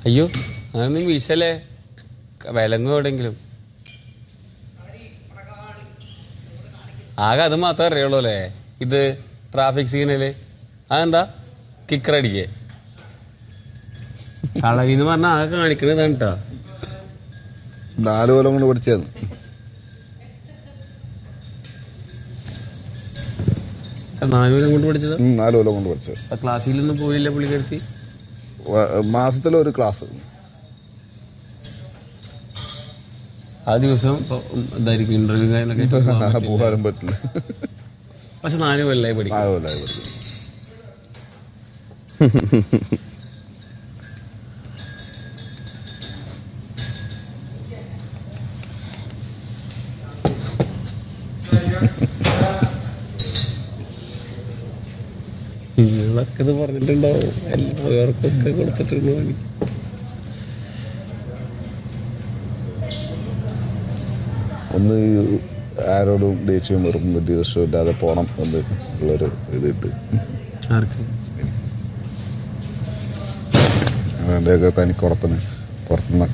അയ്യോ അങ്ങനൊന്നും വീശല്ലേ, വിലങ്ങും എവിടെയെങ്കിലും. ആകെ അത് മാത്രമേ അറിയുള്ളൂ അല്ലേ ഇത് ട്രാഫിക് സിഗ്നല്. അതെന്താ കിക്കറടിക്കേ? കളവിന്ന് പറഞ്ഞാൽ ആകെ കാണിക്കണതാണ് കേട്ടോ. 4 കൊല്ലം കൊണ്ട് പഠിച്ചത്. 4 കൊല്ലം കൊണ്ട് പഠിച്ചത്. 4 കൊല്ലം കൊണ്ട് പഠിച്ചത്. ക്ലാസ്സിലൊന്നും പോയില്ല പുള്ളിക്കാരത്തി? മാസത്തിലൊരു ക്ലാസ്. ആ ദിവസം എന്തായിരിക്കും ഇന്റർവ്യൂ കാര്യങ്ങളൊക്കെ പോകാനും പറ്റില്ല. പക്ഷെ 4 കൊല്ലമായി പഠിക്കും. 4 കൊല്ലമായി പഠിക്കും. നിങ്ങളൊക്കെ ഇത് പറഞ്ഞിട്ടുണ്ടാവും, എല്ലാവർക്കൊക്കെ കൊടുത്തിട്ടുണ്ട് പണി. ഒന്ന് ആരോടും ദേഷ്യവും വെറും വിദ്വേഷവും ഇല്ലാതെ പോകണം എന്ന് ഉള്ളൊരു ഇതിട്ട് ആർക്ക് അതിൻ്റെയൊക്കെ തനിക്കുറപ്പിന് പുറത്തുനിന്ന്